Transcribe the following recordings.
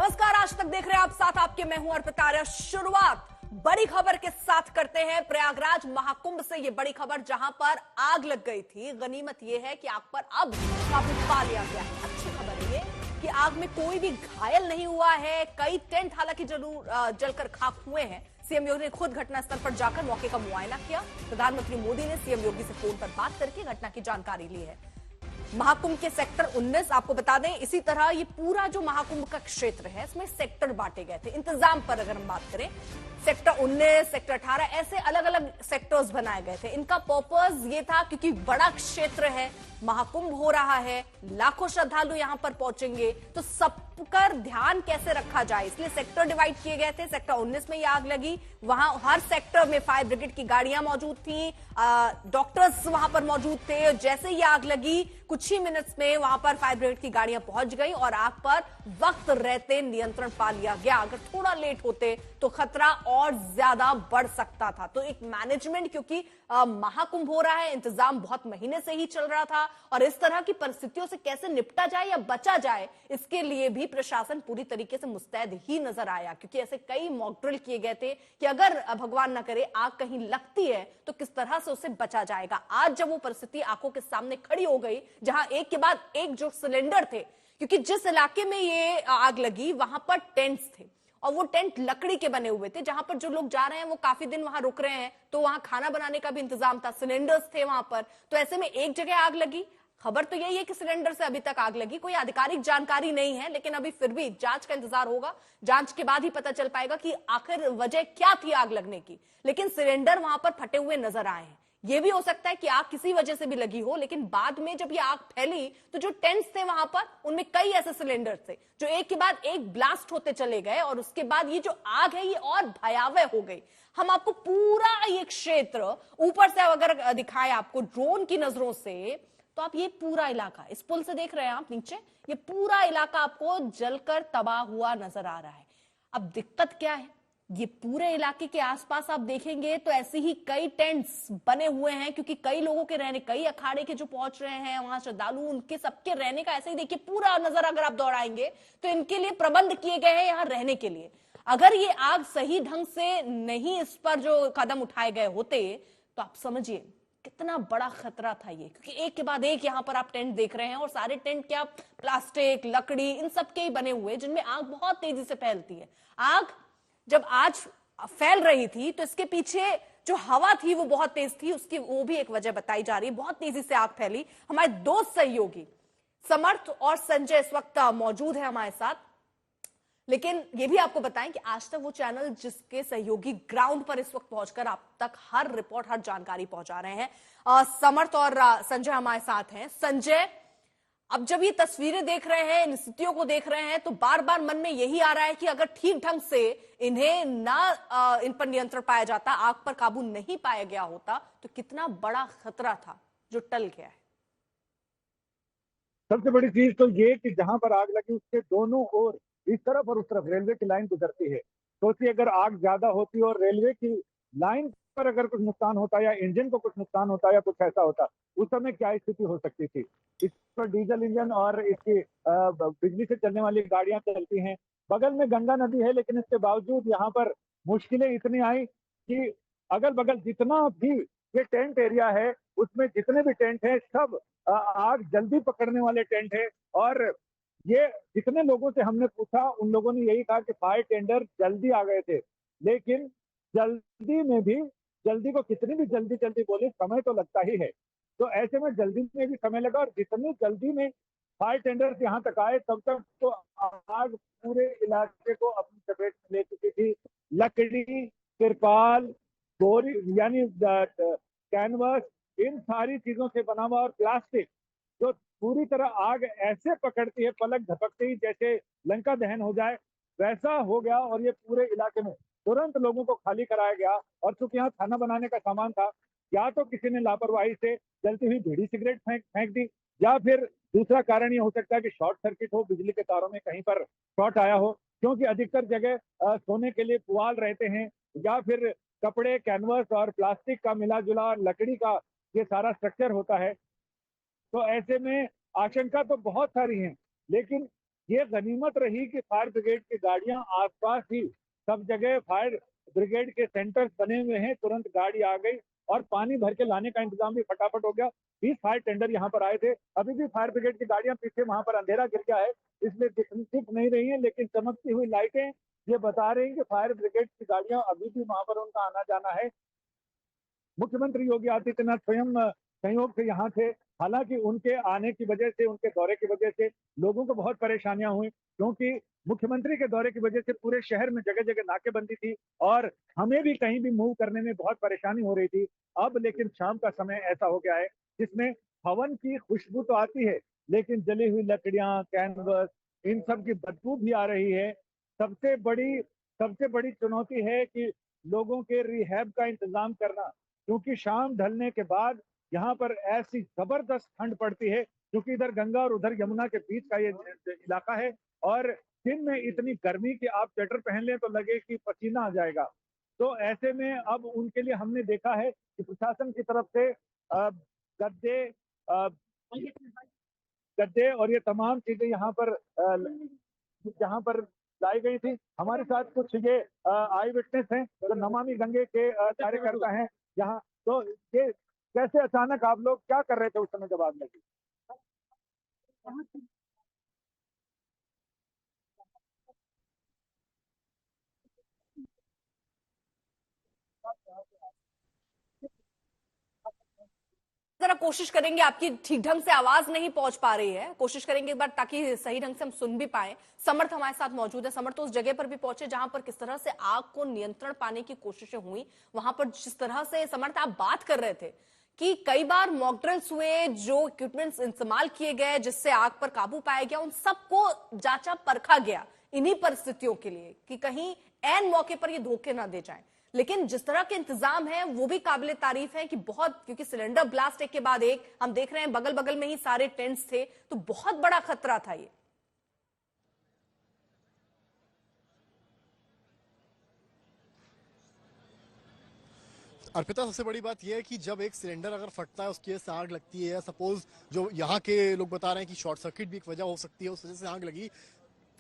नमस्कार, आज तक देख रहे हैं आप, साथ आपके मैं हूं अर्पिता आर्या। शुरुआत बड़ी खबर के साथ करते हैं। प्रयागराज महाकुंभ से ये बड़ी खबर, जहां पर आग लग गई थी। गनीमत यह है कि आग पर अब काबू पा लिया गया है। अच्छी खबर है ये कि आग में कोई भी घायल नहीं हुआ है। कई टेंट हालांकि जरूर जलकर खाक हुए हैं। सीएम योगी ने खुद घटनास्थल पर जाकर मौके का मुआयना किया। प्रधानमंत्री मोदी ने सीएम योगी से फोन पर बात करके घटना की जानकारी ली है। महाकुंभ के सेक्टर 19 आपको बता दें, इसी तरह ये पूरा जो महाकुंभ का क्षेत्र है इसमें सेक्टर बांटे गए थे। इंतजाम पर अगर हम बात करें, सेक्टर 19, सेक्टर 18 ऐसे अलग अलग सेक्टर्स बनाए गए थे। इनका पर्पस ये था क्योंकि बड़ा क्षेत्र है, महाकुंभ हो रहा है, लाखों श्रद्धालु यहां पर पहुंचेंगे, तो सबका ध्यान कैसे रखा जाए, इसलिए सेक्टर डिवाइड किए गए थे। सेक्टर 19 में ये आग लगी, वहां हर सेक्टर में फायर ब्रिगेड की गाड़ियां मौजूद थी, डॉक्टर्स वहां पर मौजूद थे। जैसे ही आग लगी कुछ ही मिनट्स में वहां पर फायर ब्रिगेड की गाड़ियां पहुंच गई और आग पर वक्त रहते नियंत्रण पा लिया गया। अगर थोड़ा लेट होते तो खतरा और ज्यादा बढ़ सकता था। तो एक मैनेजमेंट, क्योंकि महाकुंभ हो रहा है, इंतजाम बहुत महीने से ही चल रहा था और इस तरह की परिस्थितियों से कैसे निपटा जाए या बचा जाए, इसके लिए भी प्रशासन पूरी तरीके से मुस्तैद ही नजर आया। क्योंकि ऐसे कई मॉक ड्रिल किए गए थे कि अगर भगवान न करे आग कहीं लगती है तो किस तरह से उसे बचा जाएगा। आज जब वो परिस्थिति आंखों के सामने खड़ी हो गई, जहां एक के बाद एक जो सिलेंडर थे, क्योंकि जिस इलाके में ये आग लगी वहां पर टेंट्स थे और वो टेंट लकड़ी के बने हुए थे, जहां पर जो लोग जा रहे हैं वो काफी दिन वहां रुक रहे हैं, तो वहां खाना बनाने का भी इंतजाम था, सिलेंडर्स थे वहां पर। तो ऐसे में एक जगह आग लगी। खबर तो यही है कि सिलेंडर से अभी तक आग लगी, कोई आधिकारिक जानकारी नहीं है, लेकिन अभी फिर भी जांच का इंतजार होगा। जांच के बाद ही पता चल पाएगा कि आखिर वजह क्या थी आग लगने की। लेकिन सिलेंडर वहां पर फटे हुए नजर आए हैं। यह भी हो सकता है कि आग किसी वजह से भी लगी हो, लेकिन बाद में जब ये आग फैली तो जो टेंट्स थे वहां पर, उनमें कई ऐसे सिलेंडर थे जो एक के बाद एक ब्लास्ट होते चले गए और उसके बाद ये जो आग है ये और भयावह हो गई। हम आपको पूरा ये क्षेत्र ऊपर से अगर दिखाएं आपको ड्रोन की नजरों से, तो आप ये पूरा इलाका, इस पुल से देख रहे हैं आप नीचे, ये पूरा इलाका आपको जलकर तबाह हुआ नजर आ रहा है। अब दिक्कत क्या है, ये पूरे इलाके के आसपास आप देखेंगे तो ऐसे ही कई टेंट्स बने हुए हैं, क्योंकि कई लोगों के रहने, कई अखाड़े के जो पहुंच रहे हैं वहां श्रद्धालु, उनके सबके रहने का ऐसे ही देखिए पूरा नजर अगर आप दौड़ाएंगे तो इनके लिए प्रबंध किए गए हैं यहां रहने के लिए। अगर ये आग सही ढंग से नहीं, इस पर जो कदम उठाए गए होते, तो आप समझिए कितना बड़ा खतरा था ये। क्योंकि एक के बाद एक यहां पर आप टेंट देख रहे हैं और सारे टेंट क्या प्लास्टिक, लकड़ी, इन सब के ही बने हुए, जिनमें आग बहुत तेजी से फैलती है। आग जब आज फैल रही थी तो इसके पीछे जो हवा थी वो बहुत तेज थी, उसकी वो भी एक वजह बताई जा रही है। बहुत तेजी से आग फैली। हमारे दो सहयोगी समर्थ और संजय इस वक्त मौजूद है हमारे साथ, लेकिन ये भी आपको बताएं कि आज तक वो चैनल जिसके सहयोगी ग्राउंड पर इस वक्त पहुंचकर आप तक हर रिपोर्ट, हर जानकारी पहुंचा रहे हैं। समर्थ और संजय हमारे साथ हैं। संजय, अब जब ये तस्वीरें देख रहे हैं, इन स्थितियों को देख रहे हैं, तो बार बार मन में यही आ रहा है कि अगर ठीक ढंग से इन्हें ना इन पर नियंत्रण पाया जाता, आग पर काबू नहीं पाया गया होता, तो कितना बड़ा खतरा था जो टल गया है। सबसे बड़ी चीज तो ये कि जहां पर आग लगी उसके दोनों ओर, इस तरफ और उस तरफ रेलवे की लाइन गुजरती है। सोचिए अगर आग ज्यादा होती और रेलवे की लाइन पर अगर कुछ नुकसान होता या इंजन को कुछ नुकसान होता या कुछ ऐसा होता, उस समय क्या स्थिति हो सकती थी। इस पर डीजल इंजन और इसकी बिजली से चलने वाली गाड़ियां चलती हैं। बगल में गंगा नदी है, लेकिन इसके बावजूद यहाँ पर मुश्किलें इतनी आई कि अगल बगल जितना भी ये टेंट एरिया है, उसमें जितने भी टेंट है सब आग जल्दी पकड़ने वाले टेंट है। और ये जितने लोगों से हमने पूछा, उन लोगों ने यही कहा कि फायर टेंडर जल्दी आ गए थे, लेकिन जल्दी में भी, जल्दी को कितनी भी जल्दी जल्दी बोले, समय तो लगता ही है। तो ऐसे में जल्दी में भी समय लगा और जितनी जल्दी में फायर टेंडर यहाँ तक आए तब तक तो आग पूरे इलाके को अपनी चपेट में ले चुकी थी। लकड़ी, तिरपाल, बोरी यानी कैनवस, इन सारी चीजों से बना हुआ और प्लास्टिक, जो पूरी तरह आग ऐसे पकड़ती है पलक झपकते ही जैसे लंका दहन हो जाए, वैसा हो गया। और ये पूरे इलाके में तुरंत लोगों को खाली कराया गया। और चूंकि यहाँ खाना बनाने का सामान था, या तो किसी ने लापरवाही से जलती हुई बीड़ी सिगरेट फेंक दी, या फिर दूसरा कारण ये हो सकता है कि शॉर्ट सर्किट हो, बिजली के तारों में कहीं पर शॉर्ट आया हो, क्योंकि अधिकतर जगह सोने के लिए पुआल रहते हैं, या फिर कपड़े, कैनवस और प्लास्टिक का मिला जुला लकड़ी का ये सारा स्ट्रक्चर होता है। तो ऐसे में आशंका तो बहुत सारी है, लेकिन ये गनीमत रही कि फायर ब्रिगेड की गाड़ियां आसपास ही सब जगह फायर ब्रिगेड के सेंटर्स बने हुए हैं, तुरंत गाड़ी आ गई और पानी भर के लाने का इंतजाम भी फटाफट हो गया। 20 फायर टेंडर यहाँ पर आए थे, अभी भी फायर ब्रिगेड की गाड़ियां पीछे, वहां पर अंधेरा गिर गया है इसलिए दिख नहीं रही है, लेकिन चमकती हुई लाइटें ये बता रही हैं कि फायर ब्रिगेड की गाड़ियां अभी भी वहां पर उनका आना जाना है। मुख्यमंत्री योगी आदित्यनाथ स्वयं संयोग से यहाँ थे। हालांकि उनके आने की वजह से, उनके दौरे की वजह से लोगों को बहुत परेशानियां हुई, क्योंकि मुख्यमंत्री के दौरे की वजह से पूरे शहर में जगह जगह नाकेबंदी थी और हमें भी कहीं भी मूव करने में बहुत परेशानी हो रही थी। अब लेकिन शाम का समय ऐसा हो गया है जिसमें हवन की खुशबू तो आती है, लेकिन जली हुई लकड़ियां, कैनवस, इन सब की बदबू भी आ रही है। सबसे बड़ी चुनौती है कि लोगों के रिहैब का इंतजाम करना, क्योंकि शाम ढलने के बाद यहाँ पर ऐसी जबरदस्त ठंड पड़ती है, क्योंकि इधर गंगा और उधर यमुना के बीच का ये इलाका है और दिन में इतनी गर्मी कि आप स्वेटर पहन लें तो लगे कि पसीना आ जाएगा। तो ऐसे में अब उनके लिए हमने देखा है कि प्रशासन की तरफ से गद्दे अ, गद्दे और ये तमाम चीजें यहाँ पर लाई गई थी। हमारे साथ कुछ ये आई विटनेस हैं जो नमामि गंगे के कार्यकर्ता हैं यहाँ। तो ये कैसे अचानक आप लोग क्या कर रहे थे उस समय जब आग लगी? जरा कोशिश करेंगे, आपकी ठीक ढंग से आवाज नहीं पहुंच पा रही है, कोशिश करेंगे एक बार ताकि सही ढंग से हम सुन भी पाए। समर्थ हमारे साथ मौजूद है। समर्थ तो उस जगह पर भी पहुंचे जहां पर किस तरह से आग को नियंत्रण पाने की कोशिशें हुई, वहां पर जिस तरह से समर्थ आप बात कर रहे थे कि कई बार मॉक ड्रिल्स हुए, जो इक्विपमेंट्स इस्तेमाल किए गए जिससे आग पर काबू पाया गया, उन सबको जांचा परखा गया इन्हीं परिस्थितियों के लिए कि कहीं ऐन मौके पर ये धोखे ना दे जाए। लेकिन जिस तरह के इंतजाम है वो भी काबिले तारीफ है कि बहुत, क्योंकि सिलेंडर ब्लास्ट एक के बाद एक हम देख रहे हैं, बगल बगल में ही सारे टेंट्स थे, तो बहुत बड़ा खतरा था ये। अर्पिता, सबसे बड़ी बात यह है कि जब एक सिलेंडर अगर फटता है, उसकी वजह से आग लगती है, सपोज जो यहाँ के लोग बता रहे हैं कि शॉर्ट सर्किट भी एक वजह हो सकती है, उस वजह से आग लगी।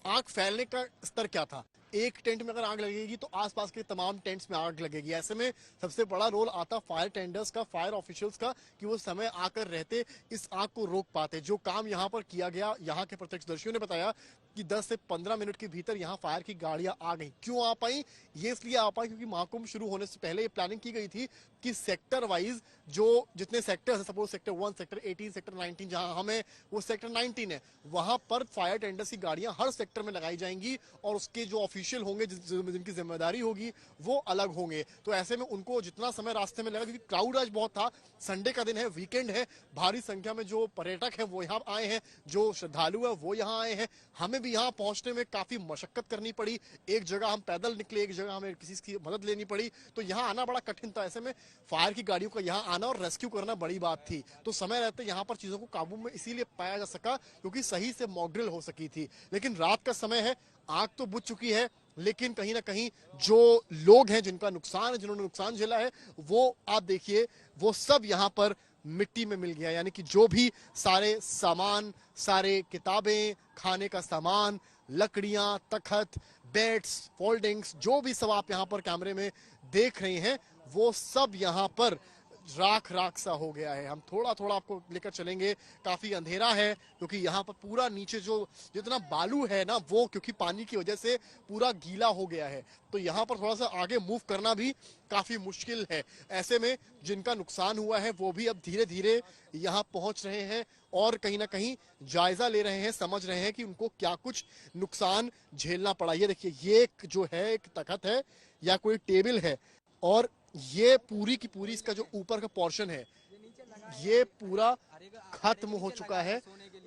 आग फैलने का स्तर क्या था? एक टेंट में अगर आग लगेगी तो आसपास के तमाम टेंट्स में आग लगेगी। ऐसे में सबसे बड़ा रोल आता फायर टेंडर्स का, फायर ऑफिशियल्स का, कि वो समय आकर रहते इस आग को रोक पाते। जो काम यहाँ पर किया गया, यहाँ के प्रत्यक्षदर्शियों ने बताया कि 10 से 15 मिनट के भीतर यहाँ फायर की गाड़ियां आ गई। क्यों आ पाई? ये इसलिए आ पाई क्योंकि महाकुंभ शुरू होने से पहले ये प्लानिंग की गई थी कि सेक्टर वाइज जो जितने सेक्टर है, सपोज सेक्टर 1, सेक्टर 18, सेक्टर 19, जहां हमें वो सेक्टर 19 है, वहां पर फायर टेंडर्स की गाड़ियां हर सेक्टर में लगाई जाएंगी और उसके जो ऑफिशियल होंगे, जिनकी जिम्मेदारी होगी, वो अलग होंगे। तो ऐसे में उनको जितना समय रास्ते में लगा, क्योंकि क्राउड आज बहुत था, संडे का दिन है, वीकेंड है, भारी संख्या में जो पर्यटक है वो यहाँ आए हैं, जो श्रद्धालु है वो यहाँ आए हैं। हमें भी यहाँ पहुंचने में काफी मशक्कत करनी पड़ी। एक जगह हम पैदल निकले, एक जगह हमें किसी की मदद लेनी पड़ी, तो यहाँ आना बड़ा कठिन था। ऐसे में फायर की गाड़ियों का यहाँ आना और रेस्क्यू करना बड़ी बात थी। तो समय रहते यहाँ पर चीजों को काबू में इसीलिए पाया जा सका क्योंकि सही से मॉक ड्रिल हो सकी थी। लेकिन रात का समय है, आग तो बुझ चुकी है, लेकिन कहीं ना कहीं जो लोग हैं जिनका नुकसान है, जिन्होंने नुकसान झेला है, वो आप देखिए, वो सब यहाँ पर मिट्टी में मिल गया। यानी कि जो भी सारे सामान, सारे किताबें, खाने का सामान, लकड़ियां, तखत, बेड्स, फोल्डिंग्स, जो भी सब आप यहाँ पर कैमरे में देख रहे हैं, वो सब यहाँ पर राख राख सा हो गया है। हम थोड़ा थोड़ा आपको लेकर चलेंगे। काफी अंधेरा है क्योंकि यहाँ पर पूरा नीचे जो जितना बालू है ना, वो क्योंकि पानी की वजह से पूरा गीला हो गया है, तो यहाँ पर थोड़ा सा आगे मूव करना भी काफी मुश्किल है। ऐसे में जिनका नुकसान हुआ है वो भी अब धीरे धीरे यहाँ पहुंच रहे हैं और कहीं ना कहीं जायजा ले रहे हैं, समझ रहे हैं कि उनको क्या कुछ नुकसान झेलना पड़ा। ये देखिए, ये जो है एक तखत है या कोई टेबल है, और ये पूरी की पूरी इसका जो ऊपर का पोर्शन है ये पूरा खत्म हो चुका है,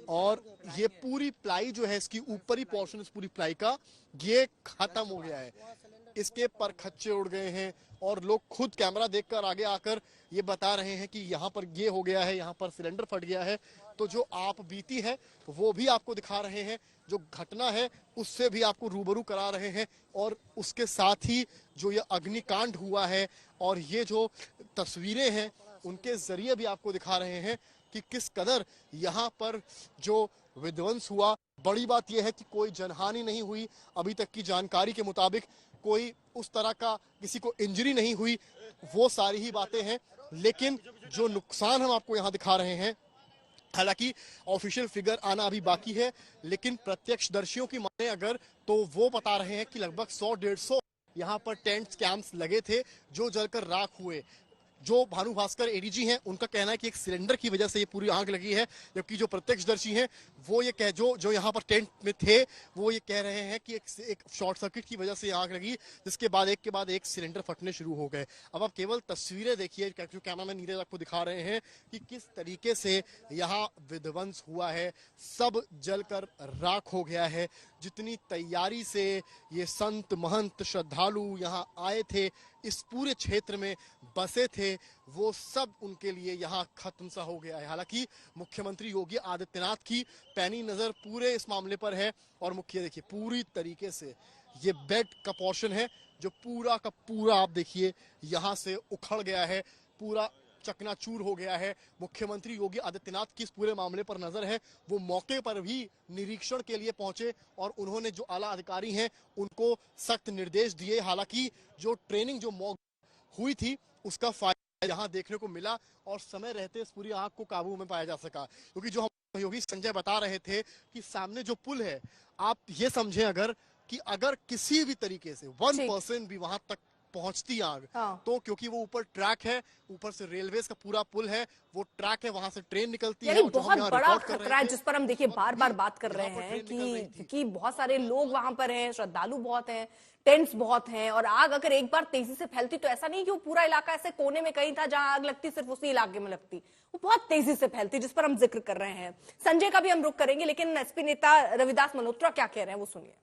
और ये पूरी प्लाई जो है, इसकी ऊपरी पोर्शन, इस पूरी प्लाई का ये खत्म हो गया है। इसके पर खच्चे उड़ गए हैं और लोग खुद कैमरा देखकर आगे आकर ये बता रहे हैं कि यहाँ पर ये हो गया है, यहाँ पर सिलेंडर फट गया है। तो जो आप बीती है वो भी आपको दिखा रहे हैं, जो घटना है उससे भी आपको रूबरू करा रहे हैं, और उसके साथ ही जो ये अग्निकांड हुआ है और ये जो तस्वीरें हैं उनके जरिए भी आपको दिखा रहे हैं कि किस कदर यहाँ पर जो विध्वंस हुआ। बड़ी बात यह है कि कोई जनहानि नहीं हुई, अभी तक की जानकारी के मुताबिक कोई उस तरह का किसी को इंजरी नहीं हुई। वो सारी ही बातें हैं, लेकिन जो नुकसान हम आपको यहाँ दिखा रहे हैं, हालांकि ऑफिशियल फिगर आना अभी बाकी है, लेकिन प्रत्यक्षदर्शियों की माने अगर तो वो बता रहे हैं कि लगभग 100-150 यहाँ पर टेंट्स कैंप्स लगे थे जो जलकर राख हुए। जो भानु भास्कर एडीजी हैं उनका कहना है कि एक सिलेंडर की वजह से ये पूरी आग लगी है, जबकि जो प्रत्यक्षदर्शी हैं वो ये कह जो यहाँ पर टेंट में थे वो ये कह रहे हैं कि एक शॉर्ट सर्किट की वजह से ये आग लगी, जिसके बाद एक सिलेंडर फटने शुरू हो गए। अब आप केवल तस्वीरें देखिए, जो कैमरामैन नीरज आपको दिखा रहे हैं कि किस तरीके से यहाँ विध्वंस हुआ है, सब जलकर राख हो गया है। जितनी तैयारी से ये संत महंत श्रद्धालु यहाँ आए थे, इस पूरे क्षेत्र में बसे थे, वो सब उनके लिए यहाँ खत्म सा हो गया है। हालांकि मुख्यमंत्री योगी आदित्यनाथ की पैनी नजर पूरे इस मामले पर है और मुख्य देखिए पूरी तरीके से ये बेड का पोर्शन है जो पूरा का पूरा आप देखिए यहाँ से उखड़ गया है, पूरा चकनाचूर हो गया है। मुख्यमंत्री योगी आदित्यनाथ की इस पूरे मामले पर नजर है, वो मौके पर भी निरीक्षण के लिए पहुंचे और उन्होंने जो आला अधिकारी हैं उनको सख्त निर्देश दिए। हालांकि जो ट्रेनिंग जो मॉक हुई थी उसका फायदा यहाँ देखने को मिला और समय रहते इस पूरी आग को काबू में पाया जा सका, क्योंकि जो हम सहयोगी संजय बता रहे थे कि सामने जो पुल है, आप ये समझें अगर किसी भी तरीके से 1% भी वहां तक पहुंचती आग, तो क्योंकि वो ऊपर ट्रैक है, ऊपर से रेलवे का पूरा पुल है, वो ट्रैक है, वहां से ट्रेन निकलती है। बहुत बड़ा खतरा है जिस पर हम देखिए बार बार बात कर रहे हैं कि बहुत सारे लोग वहां पर हैं, श्रद्धालु बहुत हैं, टेंट्स बहुत हैं, और आग अगर एक बार तेजी से फैलती तो ऐसा नहीं कि वो पूरा इलाका ऐसे कोने में कहीं था जहां आग लगती सिर्फ उसी इलाके में लगती, वो बहुत तेजी से फैलती, जिस पर हम जिक्र कर रहे हैं। संजय का भी हम रुख करेंगे, लेकिन एसपी नेता रविदास मल्होत्रा क्या कह रहे हैं वो सुनिए।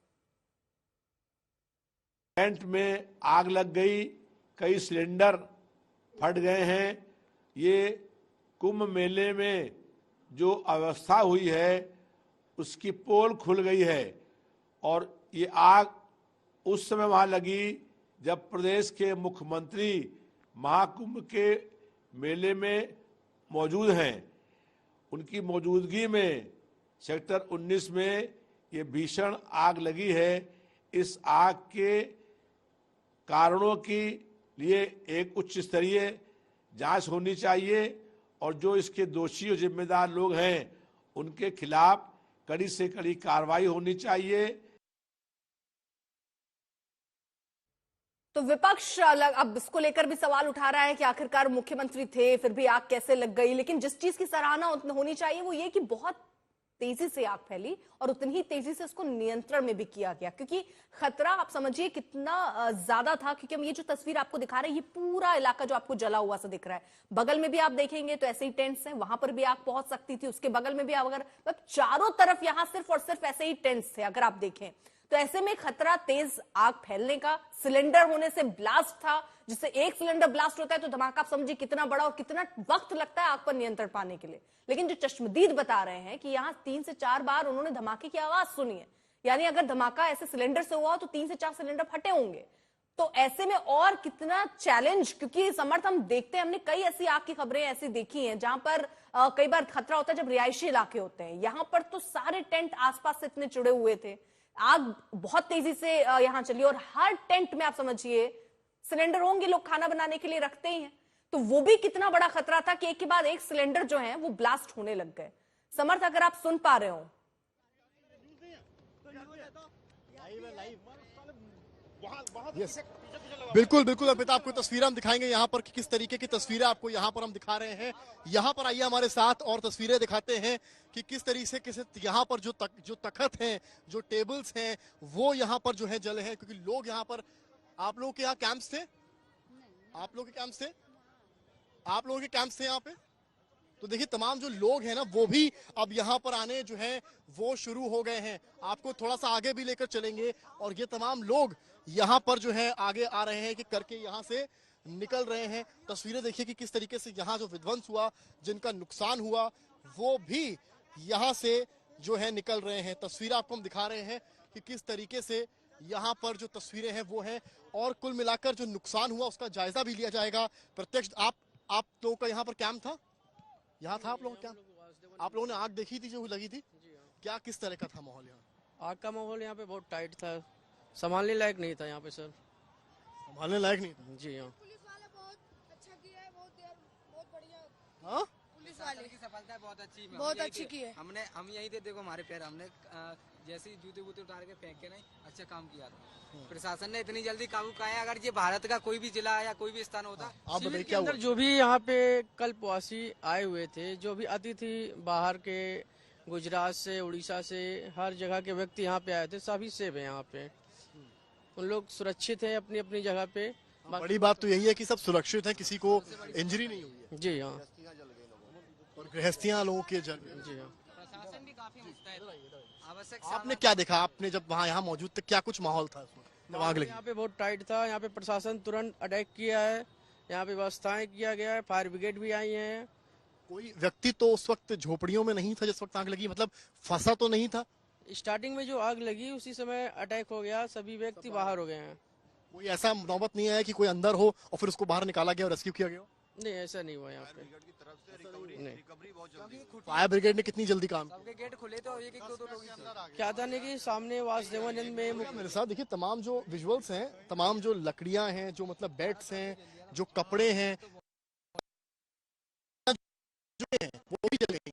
टेंट में आग लग गई, कई सिलेंडर फट गए हैं। ये कुंभ मेले में जो अवस्था हुई है उसकी पोल खुल गई है और ये आग उस समय वहां लगी जब प्रदेश के मुख्यमंत्री महाकुंभ के मेले में मौजूद हैं। उनकी मौजूदगी में सेक्टर 19 में ये भीषण आग लगी है। इस आग के कारणों के लिए एक उच्च स्तरीय जांच होनी चाहिए और जो इसके दोषी और जिम्मेदार लोग हैं उनके खिलाफ कड़ी से कड़ी कार्रवाई होनी चाहिए। तो विपक्ष अब इसको लेकर भी सवाल उठा रहा है कि आखिरकार मुख्यमंत्री थे, फिर भी आग कैसे लग गई। लेकिन जिस चीज की सराहना होनी चाहिए वो ये कि बहुत तेजी से आग फैली और उतनी ही तेजी से उसको नियंत्रण में भी किया गया, क्योंकि खतरा आप समझिए कितना ज्यादा था। क्योंकि हम ये जो तस्वीर आपको दिखा रहे हैं, ये पूरा इलाका जो आपको जला हुआ सा दिख रहा है, बगल में भी आप देखेंगे तो ऐसे ही टेंट्स हैं, वहां पर भी आग पहुंच सकती थी, उसके बगल में भी अगर चारों तरफ यहां सिर्फ और सिर्फ ऐसे ही टेंट्स थे अगर आप देखें तो। ऐसे में खतरा तेज आग फैलने का, सिलेंडर होने से ब्लास्ट था, जिससे एक सिलेंडर ब्लास्ट होता है तो धमाका आप समझिए कितना बड़ा और कितना वक्त लगता है आग पर नियंत्रण पाने के लिए। लेकिन जो चश्मदीद बता रहे हैं कि यहां 3 से 4 बार उन्होंने धमाके की आवाज सुनी है, यानी अगर धमाका ऐसे सिलेंडर से हुआ तो 3 से 4 सिलेंडर फटे होंगे। तो ऐसे में और कितना चैलेंज, क्योंकि समर्थ हम देखते हैं, हमने कई ऐसी आग की खबरें ऐसी देखी हैं जहां पर कई बार खतरा होता है जब रिहायशी इलाके होते हैं। यहां पर तो सारे टेंट आसपास से इतने जुड़े हुए थे, आग बहुत तेजी से यहां चली और हर टेंट में आप समझिए सिलेंडर होंगे, लोग खाना बनाने के लिए रखते ही हैं, तो वो भी कितना बड़ा खतरा था कि एक के बाद एक सिलेंडर जो है वो ब्लास्ट होने लग गए। समर्थ अगर आप सुन पा रहे हो, यस बिल्कुल बिल्कुल अर्पिता, आपको तस्वीरें हम दिखाएंगे यहाँ पर कि किस तरीके की तस्वीरें आपको यहाँ पर हम दिखा रहे हैं। यहाँ पर आइए हमारे साथ और तस्वीरें दिखाते हैं कि किस तरीके से यहाँ पर जो तखत हैं, जो टेबल्स हैं, वो यहाँ पर जो है जले हैं, क्योंकि लोग यहाँ पर, आप लोगों के यहाँ कैंप्स थे, आप लोगों के कैंप्स थे, आप लोगों के कैंप्स थे यहाँ पे, तो देखिए तमाम जो लोग हैं ना वो भी अब यहाँ पर आने जो है वो शुरू हो गए हैं। आपको थोड़ा सा आगे भी लेकर चलेंगे और ये तमाम लोग यहाँ पर जो है आगे आ रहे हैं कि करके यहाँ से निकल रहे हैं। तस्वीरें देखिए कि किस तरीके से यहाँ जो विध्वंस हुआ, जिनका नुकसान हुआ, वो भी यहाँ से जो है निकल रहे हैं। तस्वीरें आपको हम दिखा रहे हैं कि किस तरीके से यहाँ पर जो तस्वीरें हैं वो हैं, और कुल मिलाकर जो नुकसान हुआ उसका जायजा भी लिया जाएगा। प्रत्यक्ष आप लोगों का यहाँ पर कैंप था, यहाँ था आप लोगों का कैंप, आप लोगों ने आग देखी थी जो लगी थी, क्या किस तरह का था माहौल यहाँ? आग का माहौल यहाँ पे बहुत टाइट था, संभालने लायक नहीं था यहाँ पे सर। संभालने लायक नहीं था। जी हाँ। पुलिस वाले बहुत अच्छा किया है, बहुत बढ़िया। हाँ पुलिस वाले की सफलता बहुत अच्छी बहुत अच्छी की है। हम यही थे, देखो हमारे पैर हमने जैसे ही जूते वूते उतार के फेंक के नहीं अच्छा काम किया था। प्रशासन ने इतनी जल्दी काबू पाया। अगर ये भारत का कोई भी जिला या कोई भी स्थान होता, आप बताइए के क्या हुआ? अंदर जो भी यहाँ पे कल्पवासी आए हुए थे, जो भी अतिथि बाहर के, गुजरात से, उड़ीसा से, हर जगह के व्यक्ति यहाँ पे आए थे, सभी सेफ है यहाँ पे। उन लोग सुरक्षित है अपनी अपनी जगह पे। बड़ी बात तो यही है कि सब सुरक्षित हैं, किसी को इंजरी नहीं हुई है जी हाँ। और गृहस्थियां लोगों के जल गई। जी हाँ। प्रशासन भी काफी मुस्तैद। आवश्यक आपने क्या देखा? आपने जब वहाँ यहाँ मौजूद थे, क्या कुछ माहौल था उसमें जब आग लगी? यहाँ पे बहुत टाइट था। यहाँ पे प्रशासन तुरंत अटैक किया है, यहाँ पे व्यवस्थाएं किया गया है, फायर ब्रिगेड भी आई है। कोई व्यक्ति तो उस वक्त झोपड़ियों में नहीं था जिस वक्त आग लगी, मतलब फंसा तो नहीं था? स्टार्टिंग में जो आग लगी उसी समय अटैक हो गया, सभी व्यक्ति बाहर हो गए हैं। कोई ऐसा नौबत नहीं आया कि कोई अंदर हो और फिर उसको बाहर निकाला गया और रेस्क्यू किया गया? नहीं, ऐसा नहीं हुआ यहाँ पे। नहीं, फायर ब्रिगेड ने कितनी जल्दी काम किया? सबके गेट खुले तो एक एक दो लोग ही थे। क्या था नहीं कि सामने वासुदेवानंद में मेरे साथ देखिए तमाम जो विजुअल्स हैं, तमाम जो लकड़ियां हैं, जो मतलब बेड्स हैं, जो कपड़े हैं, जो हैं, वो भी जल गई।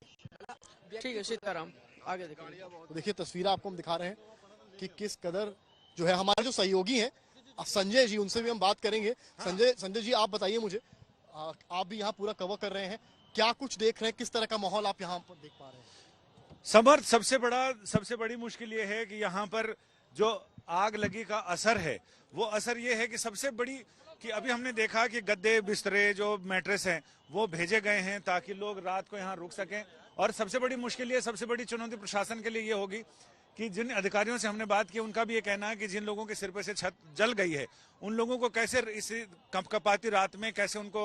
ठीक है सीताराम, आगे देखिए। तो देखिए तस्वीर आपको हम दिखा रहे हैं कि किस कदर जो है हमारे जो सहयोगी हैं संजय जी, उनसे भी हम बात करेंगे। संजय जी आप बताइए मुझे, आप भी यहाँ पूरा कवर कर रहे हैं, क्या कुछ देख रहे हैं, किस तरह का माहौल आप यहाँ पर देख पा रहे हैं? समर्थ, सबसे बड़ी मुश्किल ये है कि यहाँ पर जो आग लगी का असर है, वो असर ये है कि सबसे बड़ी कि अभी हमने देखा कि गद्दे, बिस्तरे, जो मैट्रेस हैं वो भेजे गए हैं ताकि लोग रात को यहाँ रुक सकें। और सबसे बड़ी मुश्किल ये, सबसे बड़ी चुनौती प्रशासन के लिए ये होगी कि जिन अधिकारियों से हमने बात की उनका भी ये कहना है कि जिन लोगों के सिर पे से छत जल गई है उन लोगों को कैसे इस कपकपाती रात में कैसे उनको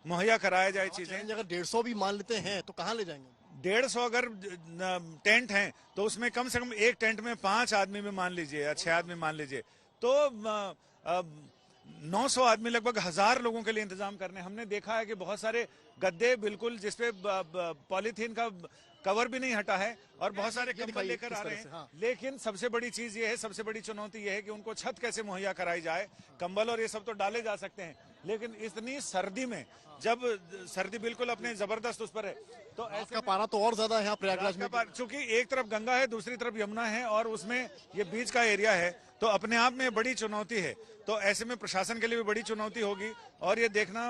मुहैया कराया जाए चीजें। अगर 150 भी मान लेते हैं तो कहाँ ले जाएंगे? 150 अगर टेंट हैं तो उसमें कम से कम एक टेंट में 5 आदमी में मान लीजिए या 6 आदमी मान लीजिए, तो 900 आदमी, लगभग 1000 लोगों के लिए इंतजाम करने। हमने देखा है कि बहुत सारे गद्दे बिल्कुल जिसपे पॉलीथीन का कवर भी नहीं हटा है और बहुत सारे कंबल लेकर आ रहे हैं। हाँ। लेकिन सबसे बड़ी चीज ये है, सबसे बड़ी चुनौती ये है कि उनको छत कैसे मुहैया कराई जाए। कंबल और ये सब तो डाले जा सकते हैं, लेकिन इतनी सर्दी में, जब सर्दी बिल्कुल अपने जबरदस्त उस पर है, तो ऐसे का पारा तो और ज्यादा है यहाँ प्रयागराज में। चूंकि एक तरफ गंगा है, दूसरी तरफ यमुना है और उसमें ये बीच का एरिया है, तो अपने आप में बड़ी चुनौती है। तो ऐसे में प्रशासन के लिए भी बड़ी चुनौती होगी। और ये देखना,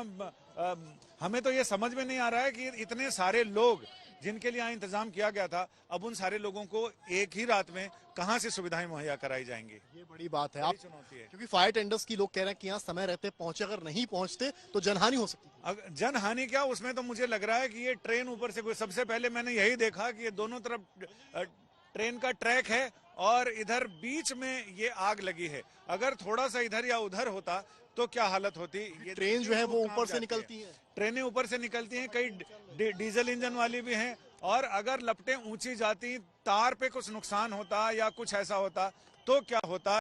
हमें तो ये समझ में नहीं आ रहा है कि इतने सारे लोग जिनके लिए यहाँ इंतजाम किया गया था, अब उन सारे लोगों को एक ही रात में कहां से सुविधाएं मुहैया कराई जाएंगी। ये बड़ी बात है। आप चुनौती है, क्योंकि फायर टेंडर्स की लोग कह रहे हैं कि यहाँ समय रहते पहुंचे, अगर नहीं पहुंचते तो जनहानि हो सकती है। जनहानि क्या, उसमें तो मुझे लग रहा है कि ये ट्रेन ऊपर से, सबसे पहले मैंने यही देखा कि ये दोनों तरफ ट्रेन का ट्रैक है और इधर बीच में ये आग लगी है। अगर थोड़ा सा इधर या उधर होता तो क्या हालत होती। ये ट्रेन जो है वो ऊपर से निकलती है, ट्रेनें ऊपर से निकलती हैं, कई डीजल इंजन वाली भी हैं। और अगर लपटें ऊंची जाती, तार पे कुछ नुकसान होता या कुछ ऐसा होता तो क्या होता।